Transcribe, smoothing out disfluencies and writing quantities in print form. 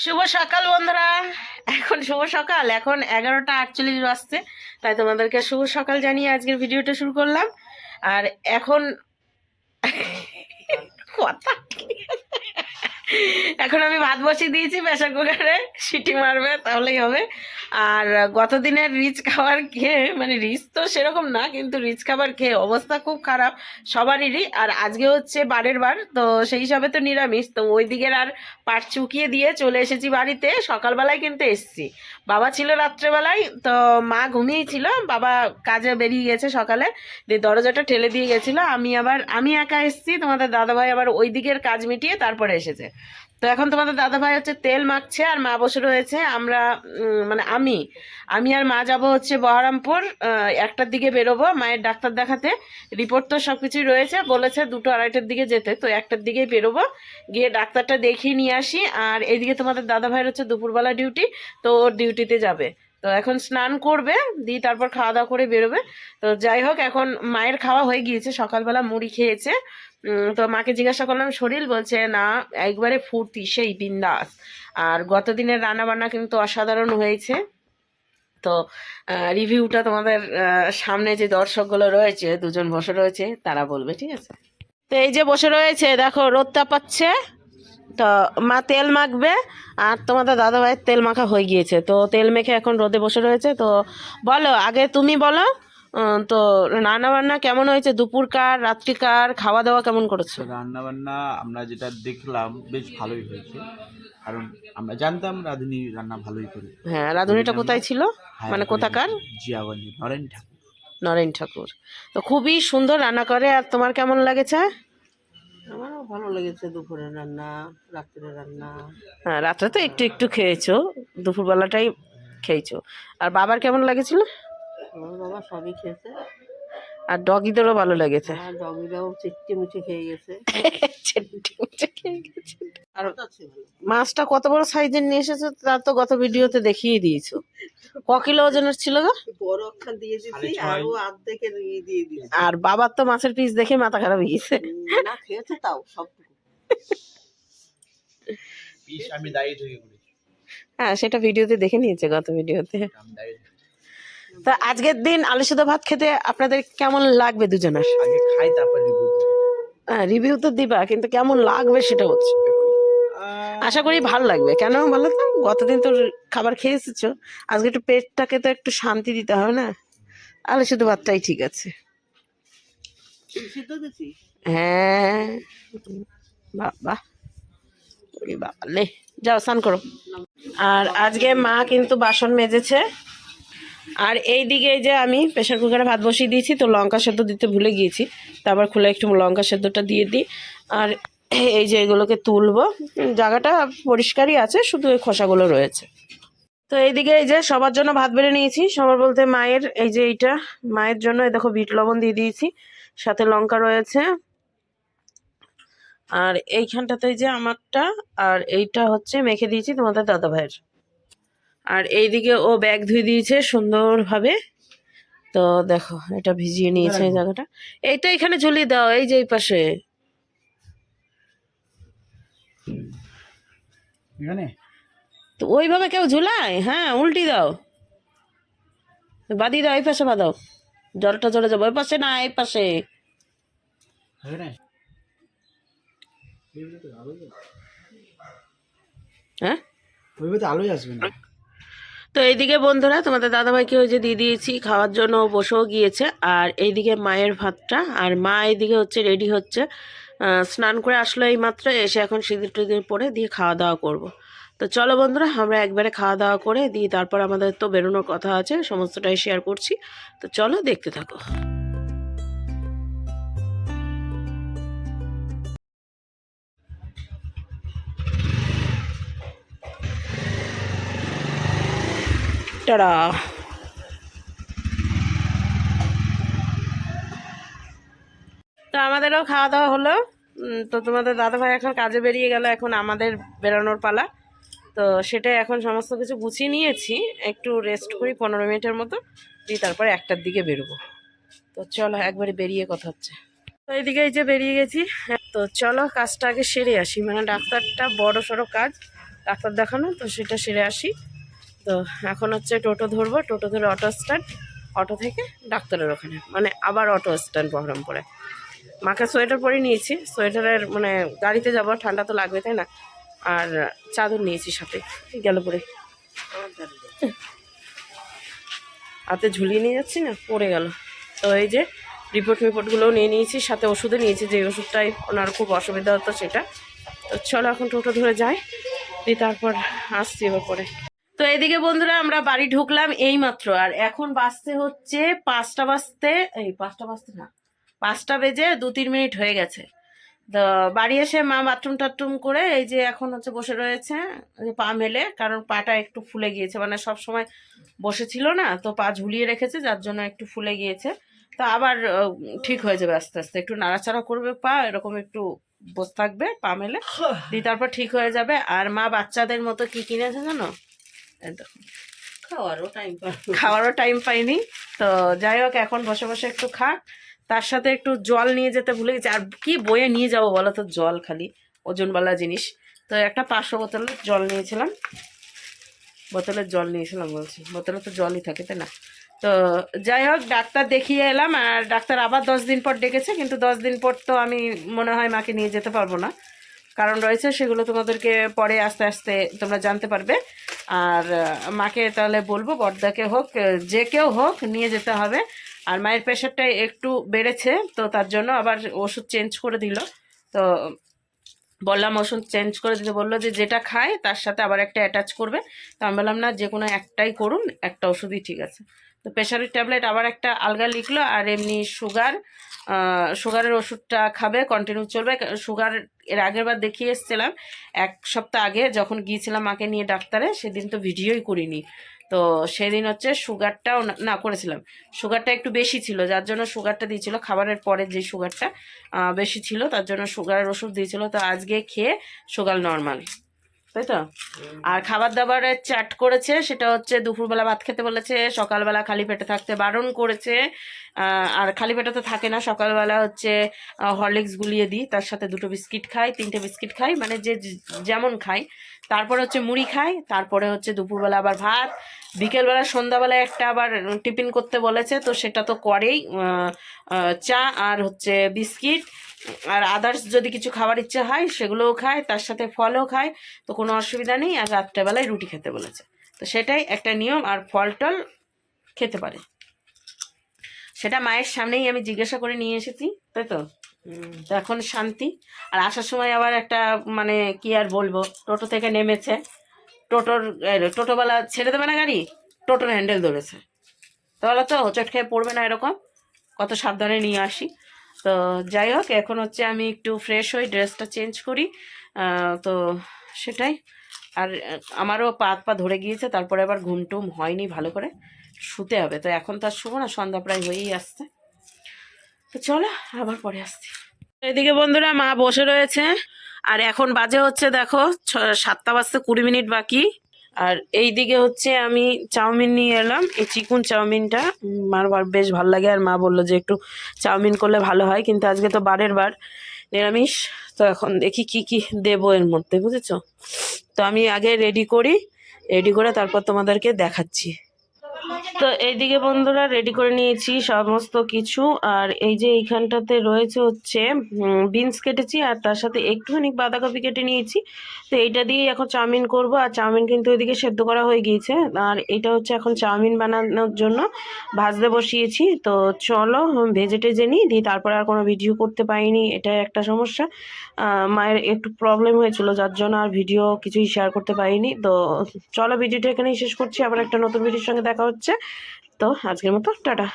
শুভ সকাল বন্ধুরা। এখন শুভ সকাল, এখন 11টা 48 বাজছে। তাই তোমাদেরকে শুভ সকাল জানিয়ে আজকের ভিডিওটা শুরু করলাম। আর এখন কথা এখন আমি ভাত বসিয়ে দিয়েছি প্রেসার কুকারে, সিটি মারবে তাহলেই হবে। আর গত দিনের রিচ খাবার খেয়ে, মানে রিচ তো সেরকম না, কিন্তু রিচ খাবার খেয়ে অবস্থা খুব খারাপ সবারই। আর আজকে হচ্ছে বারের বার, তো সেই হিসাবে তো নিরামিষ, তো ওই দিকের আর পাট চুকিয়ে দিয়ে চলে এসেছি বাড়িতে। সকালবেলায় কিন্তু এসছি, বাবা ছিল রাত্রেবেলায়, তো মা ঘুমিয়েছিল, বাবা কাজে বেরিয়ে গেছে সকালে, দিয়ে দরজাটা ঠেলে দিয়ে গেছিলো। আমি একা এসেছি, তোমাদের দাদাভাই আবার ওই দিকের কাজ মিটিয়ে তারপরে এসেছে। তো এখন তোমাদের দাদাভাই হচ্ছে তেল মাখছে আর মা বসে রয়েছে। আমরা মানে আমি আর মা যাব হচ্ছে বহরমপুর। 1টার দিকে বেরোবো মায়ের ডাক্তার দেখাতে। রিপোর্ট তো সব কিছুই রয়েছে, বলেছে 2-2:30টার দিকে যেতে, তো 1টার দিকেই বেরোবো, গিয়ে ডাক্তারটা দেখিয়ে নিয়ে আসি। আর এইদিকে তোমাদের দাদাভাইয়ের হচ্ছে দুপুরবেলা ডিউটি, তো ওর ডিউটিতে যাবে। তো এখন স্নান করবে, দিয়ে তারপর খাওয়া দাওয়া করে বেরোবে। তো যাই হোক, এখন মায়ের খাওয়া হয়ে গিয়েছে, সকালবেলা মুড়ি খেয়েছে। তো মাকে জিজ্ঞাসা করলাম শরীর, বলছে না একবারে ফুর্তি, সেই বিন্দাস। আর গত দিনের রান্নাবান্না কিন্তু অসাধারণ হয়েছে। তো রিভিউটা তোমাদের সামনে যে দর্শকগুলো রয়েছে, দুজন বসে রয়েছে, তারা বলবে, ঠিক আছে? তো এই যে বসে রয়েছে, দেখো রোদ তাপাচ্ছে। তো মা তেল মাখবে, আর তোমাদের দাদাভাইয়ের তেল মাখা হয়ে গিয়েছে, তো তেল মেখে এখন রোদে বসে রয়েছে। তো বলো, আগে তুমি বলো। তো রান্না বান্না কেমন হয়েছে, দুপুরকার রাত্রিকার খাওয়া দাওয়া কেমন করেছো? রান্না বান্না আমরা যেটা দেখলাম বেশ ভালোই হয়েছে, কারণ আমরা জানতাম রাঁধুনি রান্না ভালোই করে। হ্যাঁ, রাঁধুনিটা কোথায় ছিল, হায়ার মানে করে কোথাকার? এনেছি জিয়াগঞ্জ নরেন ঠাকুর। নরেন ঠাকুর। তো খুবই সুন্দর রান্না করে। আর তোমার কেমন লাগেছে? আমারও ভালো লেগেছে, দুপুরের রান্না, রাত্রের রান্না। হ্যাঁ, রাত্রে তো একটু একটু খেয়েছো, দুপুরবেলাটাই খেয়েছো। আর বাবার কেমন লাগেছিল? আমার বাবা সবই খেয়েছে, আর ডগিদেরও ভালো লেগেছে। আর ডগিরাও চেটে মুচে খেয়ে গেছে। আর মাছটা কত বড় সাইজের নিয়ে এসেছো, তা তো গত ভিডিওতে দেখিয়ে দিয়েছো। কিলো ওজনের ছিল গো? বড় একটা দিয়ে দিছি, আর ও অর্ধেকের দিয়ে দিছি। আর বাবার তো মাছের পিস দেখে মাথা খারাপ হয়ে গেছে। না, খেয়েছে তাও সবটুকু। পিস আমি দায়ী থেকে করেছি, হ্যাঁ, সেটা ভিডিওতে দেখে নিয়েছে, গত ভিডিওতে। আমি দায়ী। তা আজকের দিন আলু সিদ্ধ ভাত খেতে আপনাদের কেমন লাগবে দুজনের? আগে খাই তারপর রিভিউ দেবো। হ্যাঁ, রিভিউ তো দিবা, কিন্তু কেমন লাগবে সেটা হচ্ছে। আশা করি ভালো লাগবে, কেন বলো তো, গতদিন তো খাবার খেয়ে এসেছো, আজকে একটু পেটটাকে তো একটু শান্তি দিতে হবে না। আলু সিদ্ধ ভাতটাই ঠিক আছে। সিদ্ধ দিছি। হ্যাঁ, বাবা, ওরে বাবা লে, যাও স্নান করো। আর আজকে মা কিন্তু বাসন মেজেছে। আর এই দিকে এই যে আমি প্রেশার কুকারে ভাত বসিয়ে দিয়েছি, তো লঙ্কা সেদ্ধ দিতে ভুলে গিয়েছি, তারপর খুলে একটু লঙ্কা সেদ্ধটা দিয়ে দিই। আর এই যে এগুলোকে তুলবো, জায়গাটা পরিষ্কারই আছে, শুধু এই খোসাগুলো রয়েছে। তো এইদিকে এই যে সবার জন্য ভাত বেড়ে নিয়েছি, সবার বলতে মায়ের, এই যে এইটা মায়ের জন্য, এই দেখো বিট লবণ দিয়ে দিয়েছি, সাথে লঙ্কা রয়েছে। আর এইখানটাতে যে আমারটা, আর এইটা হচ্ছে মেখে দিয়েছি তোমাদের দাদা ভাইয়ের। আর এইদিকে ও ব্যাগ ধুয়ে দিয়েছে সুন্দরভাবে। তো দেখো, এটা ভিজিয়ে নিয়েছে এই জায়গাটা, এইটা এখানে ঝুলিয়ে দাও, এই যে এই পাশে। এখানে তো ওইভাবে কেউ ঝুলায়? হ্যাঁ, উল্টি দাও, বাদি দাও, এই পাশে বাঁধাও, জলটা চলে যাবো। ওই পাশে না, এই পাশে। হ্যাঁ, আলোই আসবে না। তো এইদিকে বন্ধুরা তোমাদের দাদাভাইকে ওই যে দিয়ে দিয়েছি খাওয়ার জন্য, ও বসেও গিয়েছে। আর এইদিকে মায়ের ভাতটা, আর মা এইদিকে হচ্ছে রেডি হচ্ছে, স্নান করে আসলো এই মাত্র, এসে এখন সিঁদুর টিঁদুর পরে দিয়ে খাওয়া দাওয়া করব। তো চলো বন্ধুরা, আমরা একবারে খাওয়া দাওয়া করে দিয়ে তারপর আমাদের তো বেরোনোর কথা আছে, সমস্তটাই শেয়ার করছি। তো চলো দেখতে থাকো। টাটা। তো আমাদেরও খাওয়া দাওয়া হলো। তো তোমাদের দাদাভাই এখন কাজে বেরিয়ে গেল, এখন আমাদের বেরোনোর পালা। তো সেটাই, এখন সমস্ত কিছু গুছিয়ে নিয়েছি, একটু রেস্ট করি 15 মিনিটের মতো, দিয়ে তারপরে 1টার দিকে বেরোবো। তো চলো একবারে বেরিয়ে কথা হচ্ছে। তো এইদিকে এই যে বেরিয়ে গেছি। তো চলো কাজটা আগে সেরে আসি, মানে ডাক্তারটা বড় সড়ো কাজ, ডাক্তার দেখানো, তো সেটা সেরে আসি। তো এখন হচ্ছে টোটো ধরবো, টোটো ধরে অটো স্ট্যান্ড, অটো থেকে ডাক্তারের ওখানে, মানে আবার অটো স্ট্যান্ড বহরমপুরে। মাকে সোয়েটার পরে নিয়েছি, সোয়েটারের মানে গাড়িতে যাবো, ঠান্ডা তো লাগবে তাই না, আর চাদর নিয়েছি সাথে, গেল পরে হাতে ঝুলিয়ে নিয়ে যাচ্ছি না, পড়ে গেল। তো এই যে রিপোর্টগুলোও নিয়ে নিয়েছি, সাথে ওষুধও নিয়েছি, যে ওষুধটাই ওনার খুব অসুবিধা হতো সেটা। তো চলো এখন টোটো ধরে যাই, দিয়ে তারপর আসছি এবার পরে। তো এদিকে বন্ধুরা আমরা বাড়ি ঢুকলাম এই মাত্র, আর এখন বাজতে হচ্ছে 5টা বাজতে, এই 5টা বাজতে না, 5টা বেজে 2-3 মিনিট হয়ে গেছে। তো বাড়ি এসে মা বাথরুম টাথরুম করে এই যে এখন হচ্ছে বসে রয়েছে, যে পা মেলে, কারণ পাটা একটু ফুলে গিয়েছে, মানে সব সময় বসেছিল না, তো পা ঝুলিয়ে রেখেছে যার জন্য একটু ফুলে গিয়েছে। তো আবার ঠিক হয়ে যাবে আস্তে আস্তে, একটু নাড়াচাড়া করবে পা, এরকম একটু বসে থাকবে পা মেলে, দিয়ে তারপর ঠিক হয়ে যাবে। আর মা বাচ্চাদের মতো কি কিনেছে জানো, এই দেখো, খাওয়ারও টাইম পাইনি। তো যাই হোক এখন বসে বসে একটু খাক, তার সাথে একটু জল নিয়ে যেতে ভুলে গেছি। আর কি বয়ে নিয়ে যাবো বলো তো, জল খালি ওজনওয়ালা জিনিস। তো একটা 500 বোতলের জল নিয়েছিলাম, বলছি বোতলে তো জলই থাকে তাই না। তো যাই হোক ডাক্তার দেখিয়ে এলাম, আর ডাক্তার আবার 10 দিন পর ডেকেছে, কিন্তু 10 দিন পর তো আমি মনে হয় মাকে নিয়ে যেতে পারবো না, কারণ রয়েছে, সেগুলো তোমাদেরকে পরে আস্তে আস্তে তোমরা জানতে পারবে। আর মাকে তাহলে বলবো, বড়দাকে হোক যে কেউ হোক নিয়ে যেতে হবে। আর মায়ের প্রেশারটা একটু বেড়েছে, তো তার জন্য আবার ওষুধ চেঞ্জ করে দিল। তো বললাম ওষুধ চেঞ্জ করে দিতে, বললো যে যেটা খায় তার সাথে আবার একটা অ্যাটাচ করবে। তো আমি বললাম না, যে কোনো একটাই করুন, একটা ওষুধই ঠিক আছে। তো প্রেশারের ট্যাবলেট আবার একটা আলগা লিখলো, আর এমনি সুগারের ওষুধটা খাবে, কন্টিনিউ চলবে। সুগার এর আগের বার দেখিয়ে এসেছিলাম 1 সপ্তাহ আগে যখন গিয়েছিলাম মাকে নিয়ে ডাক্তারে, সেদিন তো ভিডিওই করিনি। তো সেদিন হচ্ছে সুগারটাও না করেছিলাম, সুগারটা একটু বেশি ছিল, যার জন্য সুগারটা দিয়েছিল, খাবারের পরে যে সুগারটা বেশি ছিল তার জন্য সুগারের ওষুধ দিয়েছিল। তো আজকে খেয়ে সুগার নর্মাল, তাই তো। আর খাবার দাবারের চাট করেছে, সেটা হচ্ছে দুপুরবেলা ভাত খেতে বলেছে, সকালবেলা খালি পেটে থাকতে বারণ করেছে। আর খালি পেটে তো থাকে না, সকালবেলা হচ্ছে হরলিক্স গুলিয়ে দিই, তার সাথে 2টো বিস্কিট খাই, 3টে বিস্কিট খাই, মানে যে যেমন খাই। তারপরে হচ্ছে মুড়ি খাই, তারপরে হচ্ছে দুপুরবেলা আবার ভাত, বিকেলবেলা সন্ধ্যাবেলায় একটা আবার টিফিন করতে বলেছে, তো সেটা তো করেই, চা আর হচ্ছে বিস্কিট, আর আদার্স যদি কিছু খাবার ইচ্ছা হয় সেগুলোও খায়, তার সাথে ফলও খায়, তো কোনো অসুবিধা নেই। আর রাত্রেবেলায় রুটি খেতে বলেছে, তো সেটাই একটা নিয়ম। আর ফল টল খেতে পারে, সেটা মায়ের সামনেই আমি জিজ্ঞাসা করে নিয়ে এসেছি, তাই তো। তো এখন শান্তি। আর আসার সময় আবার একটা মানে কি আর বলবো, টোটো থেকে নেমেছে, টোটোওয়ালা ছেড়ে দেবে না গাড়ি, টোটোর হ্যান্ডেল ধরেছে, তাহলে তো হোঁচট খেয়ে পড়বে না, এরকম কত সাবধানে নিয়ে আসি। তো যাই হোক এখন হচ্ছে আমি একটু ফ্রেশ হই, ড্রেসটা চেঞ্জ করি, তো সেটাই। আর আমারও পা ধরে গিয়েছে, তারপরে আবার ঘুম টুম হয়নি, ভালো করে শুতে হবে। তো এখন তো আর শুবো না, সন্ধ্যা প্রায় হয়েই আসছে। তো চলো আবার পরে আসছি। এদিকে বন্ধুরা মা বসে রয়েছে, আর এখন বাজে হচ্ছে দেখো 7টা বাজতে 20 মিনিট বাকি। আর এই দিকে হচ্ছে আমি চাউমিন নিয়ে এলাম, এই চিকুন চাউমিনটা মার বেশ ভালো লাগে, আর মা বললো যে একটু চাউমিন করলে ভালো হয়, কিন্তু আজকে তো বারের বার নিরামিষ। তো এখন দেখি কি কি দেবো এর মধ্যে, বুঝেছো। তো আমি আগে রেডি করে তারপর তোমাদেরকে দেখাচ্ছি। তো এইদিকে বন্ধুরা রেডি করে নিয়েছি সমস্ত কিছু, আর এই যে এইখানটাতে রয়েছে হচ্ছে বিনস কেটেছি, আর তার সাথে একটুখানি বাঁধাকপি কেটে নিয়েছি। তো এইটা দিয়ে এখন চাউমিন করব, আর চাউমিন কিন্তু এদিকে সেদ্ধ করা হয়ে গিয়েছে, আর এটা হচ্ছে এখন চাউমিন বানানোর জন্য ভাজতে বসিয়েছি। তো চলো ভেজে টেজে নিই, দিয়ে তারপরে আর কোনো ভিডিও করতে পারিনি, এটাই একটা সমস্যা। মায়ের একটু প্রবলেম হয়েছিল, যার জন্য আর ভিডিও কিছুই শেয়ার করতে পারিনি। তো চলো ভিডিওটা এখানেই শেষ করছি, আবার একটা নতুন ভিডিওর সঙ্গে দেখা হচ্ছে। তো আজকের মতো টাটা।